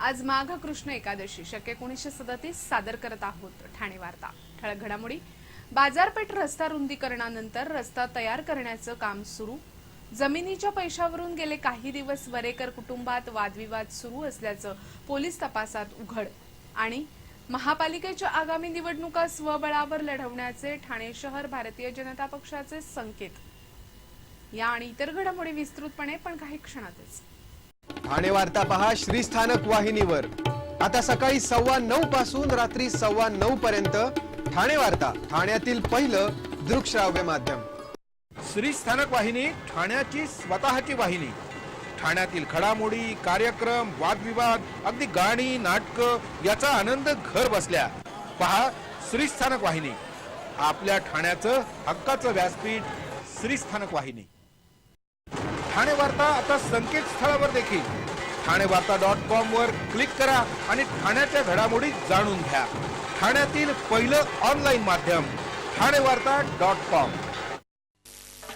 आज माघ कृष्ण एकादशी शके 1937 सादर करत आहोत ठाणे वार्ता। ठळक घडामोडी। बाजारपेठ रस्ता रुंदीकरणानंतर रस्ता तयार करण्याचं काम सुरू। जमिनीच्या पैशावरून गेले काही दिवस वरेकर कुटुंबात वादविवाद सुरू असल्याचं पोलीस तपासात उघड। आणि महापालिकेच्या आगामी निवडणुका स्वबळावर लढवण्याचे ठाणे शहर भारतीय जनता पक्षाचे संकेत। या आणि इतर घडामोडी विस्तृतपणे पण काही क्षणातच। ठाणे वार्ता पहा श्रीस्थानक वाहिनीवर। आता सकाळी 9:15 पासून रात्री 9:15 पर्यंत ठाणे वार्ता, ठाण्यातील पहिलं दृकश्राव्य माध्यम। श्रीस्थानक वाहिनी ठाण्याची स्वतःची वाहिनी। ठाण्यातील घडामोडी, कार्यक्रम, वादविवाद, अगदी गाणी, नाटक याचा आनंद घर बसल्या पहा श्रीस्थानक वाहिनी। आपल्या ठाण्याचं हक्काचं व्यासपीठ श्रीस्थानक वाहिनी। ठाणे वार्ता आता संकेतस्थळावर देखील ठाणेवार्ता.com वर क्लिक करा आणि ठाण्याच्या घडामोडी जाणून घ्या। ठाण्यातील पहिलं ऑनलाईन माध्यम ठाणेवार्ता.com।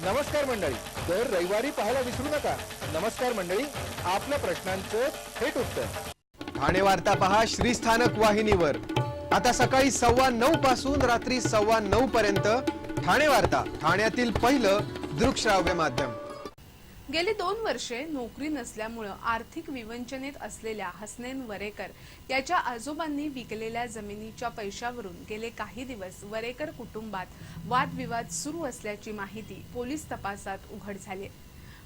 नमस्कार मंडळी, दर रविवारी पाहायला विसरू नका। नमस्कार मंडळी, आपल्या प्रश्नांचं थेट उत्तर। ठाणे वार्ता पहा श्रीस्थानक वाहिनीवर। आता सकाळी 9:15 पासून रात्री 9:15 पर्यंत ठाणे वार्ता, ठाण्यातील पहिलं दृकश्राव्य माध्यम। गेली 2 वर्षे नोकरी नसल्यामुळे आर्थिक विवंचनेत असलेल्या हसनैन वरेकर याच्या आजोबांनी विकलेल्या जमिनीच्या पैशावरून गेले काही दिवस वरेकर कुटुंबात वादविवाद सुरू असल्याची माहिती पोलीस तपासात उघड झाली।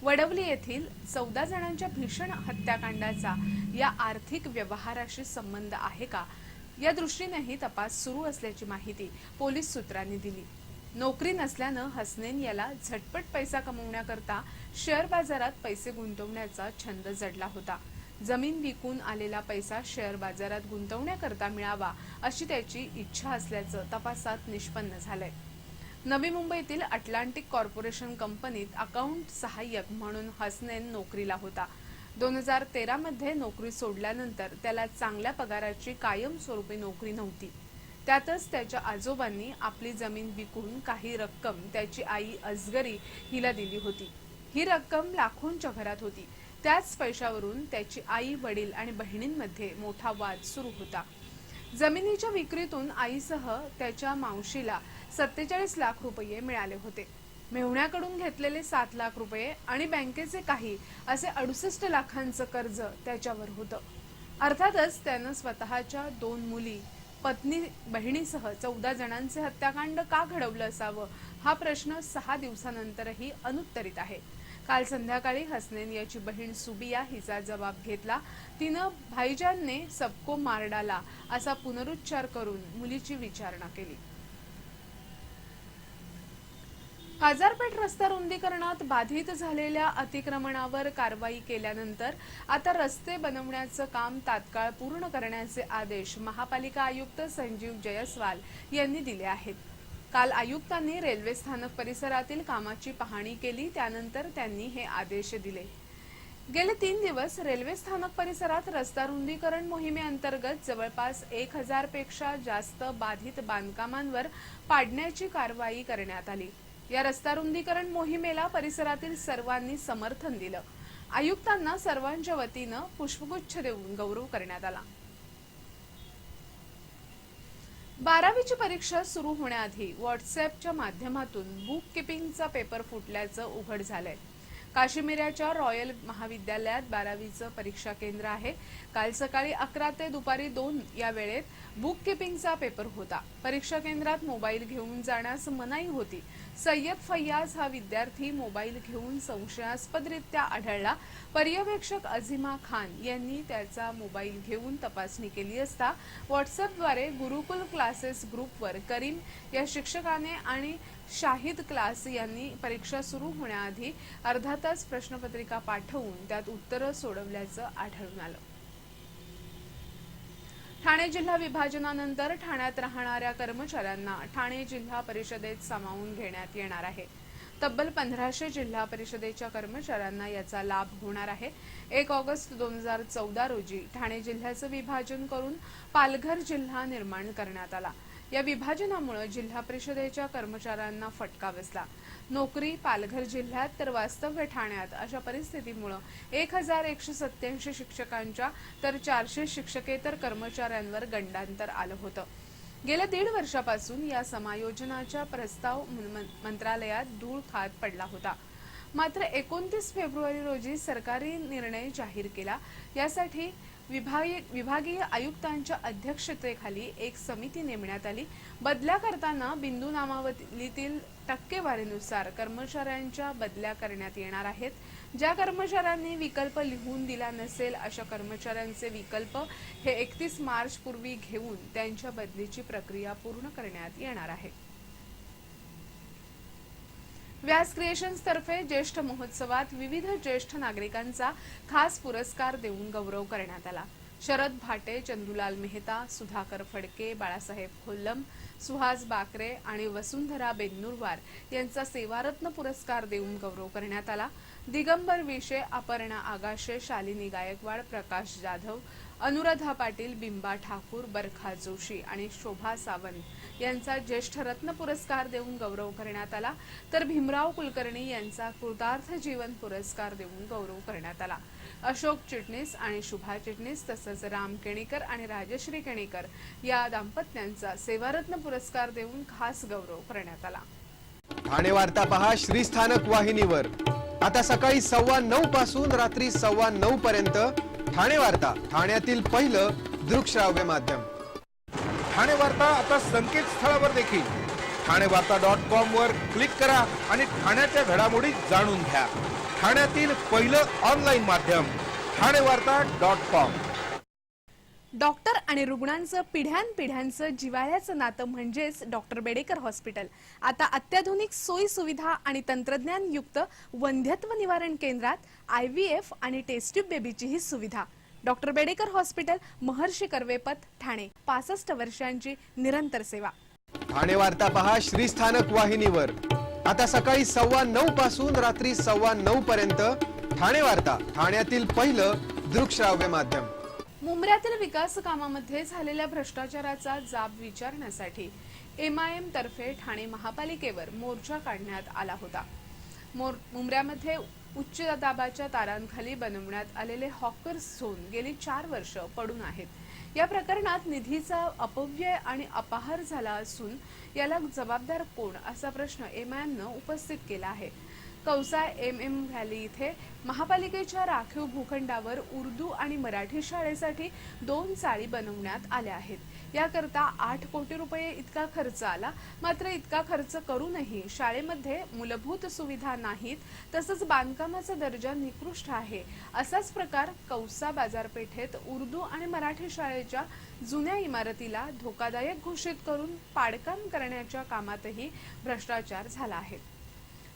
वडवली येथील 14 जणांच्या भीषण हत्याकांडाचा या आर्थिक व्यवहाराशी संबंध आहे का, या दृष्टीनेही तपास सुरू असल्याची माहिती पोलीस सूत्रांनी दिली। नोकरी नसल्यानं हसनैन याला झटपट पैसा कमवण्याकरता शेअर बाजारात पैसे गुंतवण्याचा छंद जडला होता। जमीन विकून आलेला पैसा शेअर बाजारात गुंतवण्याकरता मिळावा अशी त्याची इच्छा असल्याचं तपासात निष्पन्न झालंय। नवी मुंबईतील अटलांटिक कॉर्पोरेशन कंपनीत अकाउंट सहाय्यक म्हणून हसनैन नोकरीला होता। 2013 मध्ये नोकरी सोडल्यानंतर त्याला चांगल्या पगाराची कायमस्वरूपी नोकरी नव्हती। त्यातच त्याच्या आजोबांनी आपली जमीन विकून काही रक्कम त्याची आई असगरी हिला दिली होती। ही रक्कम लाखोंच्या घरात होती। त्याच पैशावरून त्याची आई, वडील आणि बहिणींमध्ये मोठा वाद सुरू होता। जमिनीच्या विक्रीतून आईसह त्याच्या मावशीला 47 लाख रुपये मिळाले होते। मेहुण्याकडून घेतलेले 7 लाख रुपये आणि बँकेचे काही असे 68 लाखांचं कर्ज त्याच्यावर होतं। अर्थातच त्यानं स्वतःच्या 2 मुली, पत्नी, बहिणीसह 14 जणांचे हत्याकांड का घडवलं असावं हा प्रश्न 6 दिवसानंतरही अनुत्तरित आहे। काल संध्याकाळी हसनैन याची बहीण सुबिया हिचा जबाब घेतला। तिनं भाईजान ने सबको मार डाला असा पुनरुच्चार करून मुलीची विचारणा केली। बाजारपेठ रस्ता रुंदीकरणात बाधित झालेल्या अतिक्रमणावर कारवाई केल्यानंतर आता रस्ते बनवण्याचं काम तात्काळ पूर्ण करण्याचे आदेश महापालिका आयुक्त संजीव जयस्वाल यांनी दिले आहेत। काल आयुक्तांनी रेल्वे स्थानक परिसरातील कामाची पाहणी केली, त्यानंतर त्यांनी हे आदेश दिले। गेले 3 दिवस रेल्वे स्थानक परिसरात रस्ता रुंदीकरण मोहिमेअंतर्गत जवळपास 1000 पेक्षा जास्त बाधित बांधकामांवर पाडण्याची कारवाई करण्यात आली। या रस्ता रुंदीकरण मोहिमेला परिसरातील सर्वांनी समर्थन दिलं। आयुक्तांना सर्वांच्या वतीनं पुष्पगुच्छ देऊन गौरव करण्यात आला। 12वीची परीक्षा सुरू होण्याआधी व्हॉट्सअॅपच्या माध्यमातून बुक किपिंगचा पेपर फुटल्याचं उघड झालंय। काश्मीरच्या रॉयल महाविद्यालयात 12वीचं परीक्षा केंद्र आहे। काल सकाळी 11 ते दुपारी 2 या वेळेत बुक किपिंगचा पेपर होता। परीक्षा केंद्रात मोबाईल घेऊन जाण्यास मनाई होती। सय्यद फैयाज हा विद्यार्थी मोबाईल घेऊन संशयास्पदरित्या आढळला। पर्यवेक्षक अझिमा खान यांनी त्याचा मोबाईल घेऊन तपासणी केली असता व्हॉट्सअॅपद्वारे गुरुकुल क्लासेस ग्रुपवर करीम या शिक्षकाने आणि शाहिद क्लास यांनी परीक्षा सुरू होण्याआधी अर्धा तास प्रश्नपत्रिका पाठवून त्यात उत्तरं सोडवल्याचं आढळून आलं। ठाणे जिल्हा विभाजनानंतर ठाण्यात राहणाऱ्या कर्मचाऱ्यांना ठाणे जिल्हा परिषदेत सामावून घेण्यात येणार आहे। तब्बल 1500 जिल्हा परिषदेच्या कर्मचाऱ्यांना याचा लाभ होणार आहे। 1 ऑगस्ट 2014 रोजी ठाणे जिल्ह्याचं विभाजन करून पालघर जिल्हा निर्माण करण्यात आला। या विभाजनामुळे जिल्हा परिषदेच्या कर्मचाऱ्यांना फटका बसला. नोकरी पालघर जिल्ह्यात तर वास्तव्य ठाण्यात अशा परिस्थितीमुळे 1187 शिक्षकांच्या तर 400 शिक्षकेतर कर्मचाऱ्यांवर गंडांतर आलं होतं. गेल्या 1.5 वर्षापासून या समायोजनाचा प्रस्ताव मंत्रालयात धूळ खात पडला होता. मात्र 29 फेब्रुवारी रोजी सरकारी निर्णय जाहीर केला. यासाठी विभागीय आयुक्तांच्या अध्यक्षतेखाली एक समिती नेमण्यात आली. बदल्या करताना बिंदू नामावलीतील टक्केवारीनुसार कर्मचाऱ्यांच्या बदल्या करण्यात येणार आहेत. ज्या कर्मचाऱ्यांनी विकल्प लिहून दिला नसेल अशा कर्मचाऱ्यांचे विकल्प हे 31 मार्च पूर्वी घेऊन त्यांच्या बदलीची प्रक्रिया पूर्ण करण्यात येणार आहे. व्यास क्रिएशन्स तर्फे ज्येष्ठ महोत्सवात विविध ज्येष्ठ नागरिकांचा खास पुरस्कार देऊन गौरव करण्यात आला. शरद भाटे, चंदुलाल मेहता, सुधाकर फडके, बाळासाहेब खोल्लम, सुहास बाकरे आणि वसुंधरा बेन्नुरवार यांचा सेवारत्न पुरस्कार देऊन गौरव करण्यात आला. दिगंबर विशे, अपर्णा आगाशे, शालिनी गायकवाड, प्रकाश जाधव, अनुराधा पाटील, बिंबा ठाकूर, बरखा जोशी आणि शोभा सावंत यांचा ज्येष्ठ रत्न पुरस्कार देऊन गौरव करण्यात आला. तर भीमराव कुलकर्णी यांचा कृतार्थ जीवन पुरस्कार देऊन गौरव करण्यात आला. अशोक चिटणीस आणि शुभा चिटणीस तसंच राम केणेकर आणि राजश्री केणेकर या दाम्पत्यांचा सेवारत्न पुरस्कार देऊन खास गौरव करण्यात आला. ठाणे वार्ता पहा श्रीस्थानक वाहिनीवर. आता सकाळी 9:15 पासून रात्री 9:15 पर्यंत ठाणे वार्ता, ठाण्यातील पहिलं दृकश्राव्य माध्यम. ठाणे वार्ता आता संकेतस्थळावर देखील ठाणेवार्ता.com वर क्लिक करा आणि ठाण्याच्या घडामोडी जाणून घ्या. ठाण्यातील पहिलं ऑनलाईन माध्यम ठाणेवार्ता.com. डॉक्टर आणि रुग्णांचं पिढ्यानपिढ्यांचं जिव्हाळ्याचं नातं म्हणजेच डॉक्टर बेडेकर हॉस्पिटल. आता अत्याधुनिक सोयी सुविधा आणि तंत्रज्ञानयुक्त वंध्यत्व निवारण केंद्रात IVF आणि टेस्ट ट्यूब बेबीचीही सुविधा. डॉक्टर बेडेकर हॉस्पिटल, महर्षी कर्वेपथ, ठाणे. 65 वर्षांची निरंतर सेवा. ठाणे वार्ता पहा श्रीस्थानक वाहिनीवर. आता सकाळी 9:15 पासून रात्री 9:15 पर्यंत ठाणे वार्ता, ठाण्यातील पहिलं दृकश्राव्य माध्यम. मुंब्र्यातील विकास कामामध्ये झालेल्या भ्रष्टाचाराचा जाब विचारण्यासाठी MIM तर्फे ठाणे महापालिकेवर मोर्चा काढण्यात आला होता. मुंब्र्यामध्ये उच्च दाबाच्या तारांखाली बनवण्यात आलेले हॉकर्स झोन गेली 4 वर्ष पडून आहेत. या प्रकरणात निधीचा अपव्यय आणि अपहार झाला असून याला जबाबदार कोण असा प्रश्न MIMनं उपस्थित केला आहे. कौसा MM व्हॅली इथे महापालिकेच्या राखीव भूखंडावर उर्दू आणि मराठी शाळेसाठी 2 चाळी बनवण्यात आल्या आहेत. याकरता 8 कोटी रुपये इतका खर्च आला. मात्र इतका खर्च करूनही शाळेमध्ये मूलभूत सुविधा नाहीत, तसंच बांधकामाचा दर्जा निकृष्ट आहे. असाच प्रकार कौसा बाजारपेठेत उर्दू आणि मराठी शाळेच्या जुन्या इमारतीला धोकादायक घोषित करून पाडकाम करण्याच्या कामातही भ्रष्टाचार झाला आहे.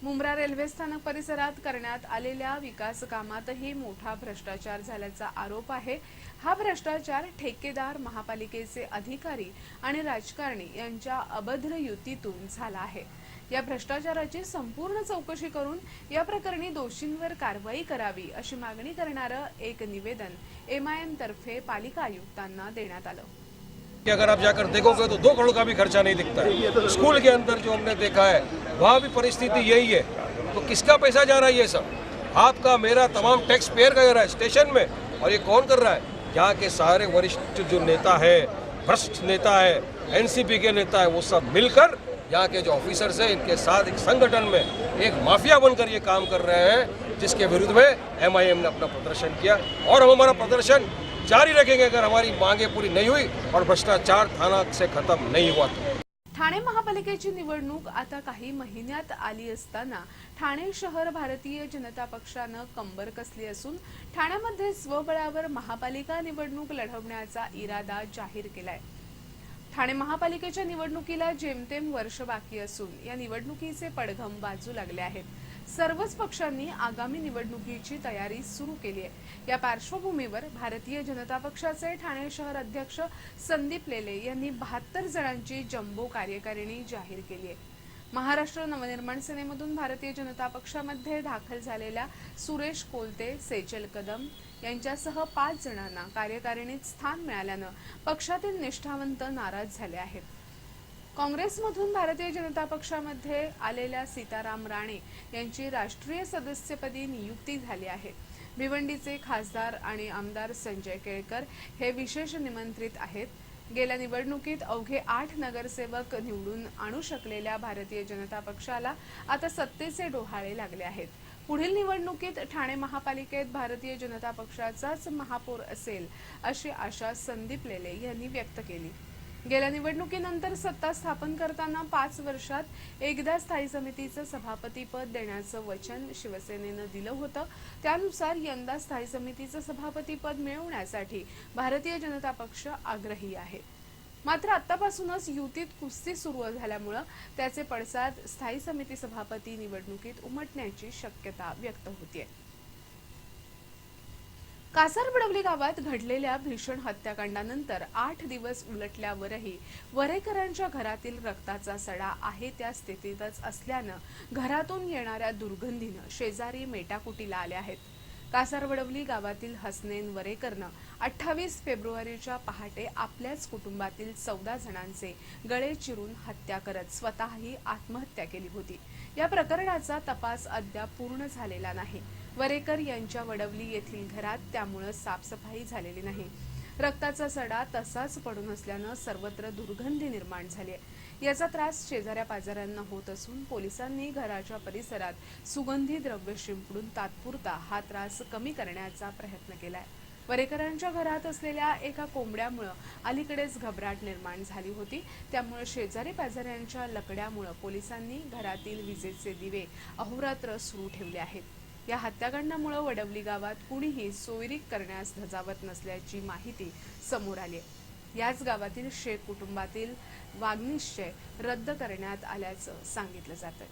मुंब्रा रेल्वे स्थानक परिसरात करण्यात आलेल्या विकास कामातही मोठा भ्रष्टाचार झाल्याचा आरोप आहे. हा भ्रष्टाचार ठेकेदार, महापालिकेचे अधिकारी आणि राजकारणी यांच्या अभद्र युतीतून झाला आहे. या भ्रष्टाचाराची संपूर्ण चौकशी करून या प्रकरणी दोषींवर कारवाई करावी अशी मागणी करणारं एक निवेदन MIM तर्फे पालिका आयुक्तांना देण्यात आलं. कि अगर आप जाकर देखोगे तो 2 करोड़ का भी खर्चा नहीं दिखता है. स्कूल के अंदर जो हमने देखा है वहाँ भी परिस्थिति यही है. तो किसका पैसा जा रहा है ये सब? आपका, मेरा, तमाम टैक्स पेयर का जा रहा है स्टेशन में. और ये कौन कर रहा है? यहाँ के सारे वरिष्ठ जो नेता है, भ्रष्ट नेता है, NCP के नेता है, वो सब मिलकर यहाँ के जो ऑफिसर्स हैं इनके साथ एक संगठन में एक माफिया बनकर ये काम कर रहे हैं, जिसके विरुद्ध में MIM ने अपना प्रदर्शन किया और हम हमारा प्रदर्शन जारी रखेंगे अगर हमारी मांगे पूरी नहीं हुई और भ्रष्टाचार थाना से खत्म नहीं हुआ तो. ठाणे महापालिकेची निवडणूक आता काही महिन्यात आली असताना ठाणे शहर भारतीय जनता पक्षानं कंबर कसली असून ठाण्यामध्ये स्वबळावर महापालिका निवडणूक लढवण्याचा इरादा जाहीर केलाय. ठाणे महापालिकेच्या निवडणुकीला जेमतेम वर्ष बाकी असून या निवडणुकीचे पडघम बाजू लागले आहेत. सर्वच पक्षांनी आगामी निवडणुकीची तयारी सुरू केली आहे. या पार्श्वभूमीवर भारतीय जनता पक्षाचे ठाणे शहर अध्यक्ष संदीप लेले यांनी 72 जणांची जम्बो कार्यकारिणी जाहीर केली आहे. महाराष्ट्र नवनिर्माण सेनेमधून भारतीय जनता पक्षामध्ये दाखल झालेल्या सुरेश कोलते, सेजल कदम यांच्यासह 5 जणांना कार्यकारिणीत स्थान मिळाल्यानं पक्षातील निष्ठावंत नाराज झाले आहेत. काँग्रेसमधून भारतीय जनता पक्षामध्ये आलेल्या सीताराम राणे यांची राष्ट्रीय सदस्यपदी नियुक्ती झाली आहे. भिवंडीचे खासदार आणि आमदार संजय केळकर हे विशेष निमंत्रित आहेत. गेल्या निवडणुकीत अवघे 8 नगरसेवक निवडून आणू शकलेल्या भारतीय जनता पक्षाला आता सत्तेचे डोहाळे लागले आहेत. पुढील निवडणुकीत ठाणे महापालिकेत भारतीय जनता पक्षाचाच महापौर असेल अशी आशा संदीप लेले यांनी व्यक्त केली. गेल्या निवडणुकीनंतर सत्ता स्थापन करताना 5 वर्षात एकदा स्थायी समितीचं सभापतीपद देण्याचं वचन शिवसेनेनं दिलं होतं. त्यानुसार यंदा स्थायी समितीचं सभापतीपद मिळवण्यासाठी भारतीय जनता पक्ष आग्रही आहे. मात्र आतापासूनच युतीत कुस्ती सुरू झाल्यामुळे त्याचे पडसाद स्थायी समिती सभापती निवडणुकीत उमटण्याची शक्यता व्यक्त होतीये. कासारवडवली गावात घडलेल्या भीषण हत्याकांडानंतर 8 दिवस उलटल्यावरही वरेकरांच्या घरातील रक्ताचा सडा आहे त्या स्थितीतच असल्यानं घरातून येणाऱ्या दुर्गंधीनं शेजारी मेटाकुटीला आले आहेत. कासारवडवली गावातील हसनैन वरेकरनं 28 फेब्रुवारीच्या पहाटे आपल्याच कुटुंबातील 14 जणांचे गळे चिरून हत्या करत स्वतःही आत्महत्या केली होती. या प्रकरणाचा तपास अद्याप पूर्ण झालेला नाही. वरेकर यांच्या वडवली येथील घरात त्यामुळे साफसफाई झालेली नाही. रक्ताचा सडा तसाच पडून असल्यानं सर्वत्र दुर्गंधी निर्माण झाली आहे. याचा त्रास शेजाऱ्या पाजाऱ्यांना होत असून पोलिसांनी घराच्या परिसरात सुगंधी द्रव्य शिंपडून तात्पुरता हा त्रास कमी करण्याचा प्रयत्न केलाय. वरेकरांच्या घरात असलेल्या एका कोंबड्यामुळे अलीकडेच घबराट निर्माण झाली होती. त्यामुळे शेजारी पाजाऱ्यांच्या लकड्यामुळे पोलिसांनी घरातील विजेचे दिवे अहोरात्र सुरू ठेवले आहेत. या हत्याकांडामुळे वडवली गावात कुणीही सोयरीक करण्यास धजावत नसल्याची माहिती समोर आली आहे. याच गावातील शेख कुटुंबातील वाग्निश्चय रद्द करण्यात आल्याचं सांगितलं जातंय.